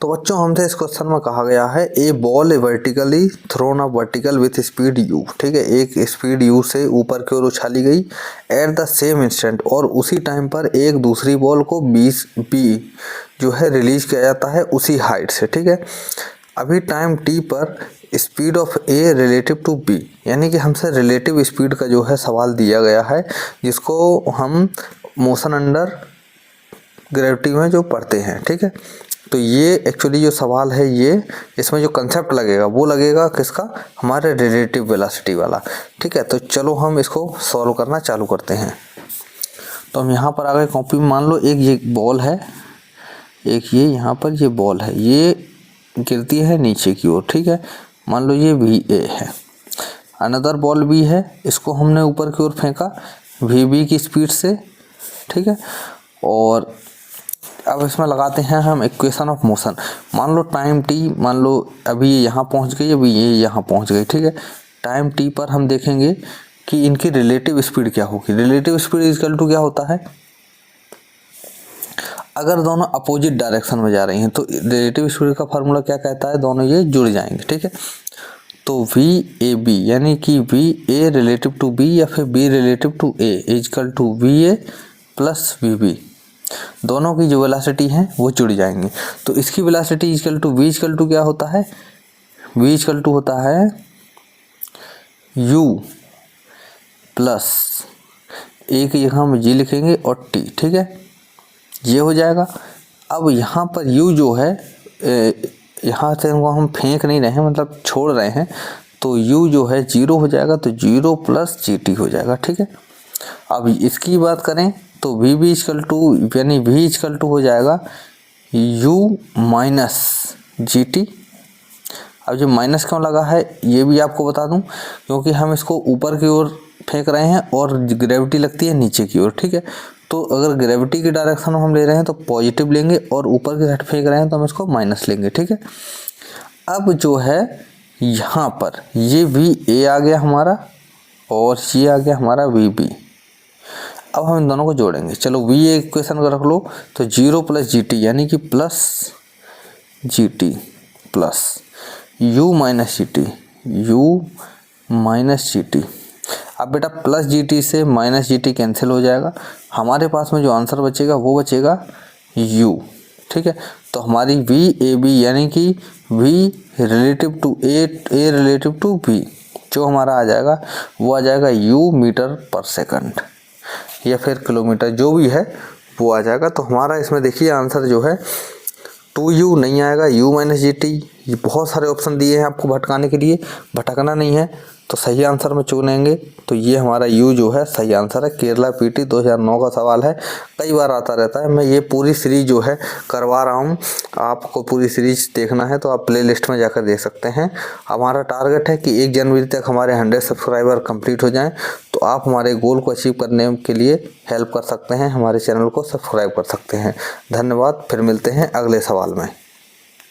तो बच्चों हमसे इस क्वेश्चन में कहा गया है a ball a vertically thrown up vertical with speed u, ठीक है, एक स्पीड u से ऊपर की ओर उछाली गई एट द सेम इंस्टेंट, और उसी टाइम पर एक दूसरी बॉल को 20 b जो है रिलीज किया जाता है उसी हाइट से, ठीक है। अभी टाइम t पर speed of A relative to b, यानी कि हमसे रिलेटिव स्पीड का जो है सवाल दिया गया है, जिसको हम मोशन अंडर ग्रेविटी में जो पढ़ते हैं, ठीक है। तो ये एक्चुअली जो सवाल है, ये इसमें जो कंसेप्ट लगेगा वो लगेगा किसका, हमारे रिलेटिव वेलोसिटी वाला, ठीक है। तो चलो हम इसको सॉल्व करना चालू करते हैं। तो हम यहाँ पर आ गए कॉपी में, मान लो एक ये बॉल है, एक ये यहाँ पर ये बॉल है, ये गिरती है नीचे की ओर, ठीक है। मान लो ये VA है, अनदर बॉल भी है, इसको हमने ऊपर की ओर फेंका VB की स्पीड से, ठीक है। और अब इसमें लगाते हैं हम इक्वेशन ऑफ मोशन। मान लो टाइम t, मान लो अभी ये यहाँ पहुँच गई, अभी ये यहाँ पहुँच गई, ठीक है। टाइम t पर हम देखेंगे कि इनकी रिलेटिव स्पीड क्या होगी। रिलेटिव स्पीड इक्वल टू क्या होता है, अगर दोनों अपोजिट डायरेक्शन में जा रही हैं तो रिलेटिव स्पीड का फार्मूला क्या कहता है, दोनों ये जुड़ जाएंगे, ठीक है। तो VAB यानी कि VA रिलेटिव टू B या फिर B relative to A equal to VA plus VB, दोनों की जो वेलोसिटी है वो जुड़ जाएंगी। तो इसकी velocity equal to V equal to क्या होता है, V इक्वल टू होता है U प्लस एक यहाँ में G लिखेंगे और T, ठीक है, ये हो जाएगा। अब यहाँ पर U जो है, यहाँ से हम फेंक नहीं रहे हैं, मतलब छोड़ रहे हैं, तो U जो है 0 हो जाएगा, तो 0 प्लस GT हो जाएगा, ठीक है। अब इसकी बात करें तो VB इक्वल टू यानी V इक्वल टू हो जाएगा U माइनस GT। अब जो माइनस क्यों लगा है ये भी आपको बता दूं, क्योंकि हम इसको ऊपर की ओर फेंक रहे हैं और ग्रेविटी लगती है नीचे की ओर, ठीक है। तो अगर ग्रेविटी की डायरेक्शन हम ले रहे हैं तो पॉजिटिव लेंगे, और ऊपर की साइड फेंक रहे हैं तो हम इसको माइनस लेंगे, ठीक है। अब जो है यहाँ पर ये VA आ गया हमारा और ये आ गया हमारा VB। अब हम इन दोनों को जोड़ेंगे। चलो VA इक्वेशन को रख लो, तो 0 प्लस GT यानी कि plus GT plus U minus GT, U minus GT। अब बेटा प्लस GT से माइनस GT कैंसिल हो जाएगा, हमारे पास में जो आंसर बचेगा वो बचेगा U, ठीक है। तो हमारी VAB यानी कि V relative to A relative to B जो हमारा आ जाएगा वो आ जाएगा U मीटर पर सेकंड या फिर किलोमीटर, जो भी है वो आ जाएगा। तो हमारा इसमें देखिए आंसर जो है 2U नहीं आएगा, U माइनस GT। ये बहुत सारे ऑप्शन दिए हैं आपको भटकाने के लिए, भटकना नहीं है, तो सही आंसर में चुनेंगे तो ये हमारा U जो है सही आंसर है। केरला PT 2009 का सवाल है, कई बार आता रहता है। मैं ये पूरी सीरीज जो है करवा रहा हूँ, आपको पूरी सीरीज देखना है तो आप प्लेलिस्ट में जाकर देख सकते हैं। हमारा टारगेट है कि 1 जनवरी तक हमारे 100 सब्सक्राइबर कंप्लीट हो जाएं, तो आप हमारे गोल को अचीव करने के लिए हेल्प कर सकते हैं, हमारे चैनल को सब्सक्राइब कर सकते हैं। धन्यवाद, फिर मिलते हैं अगले सवाल में।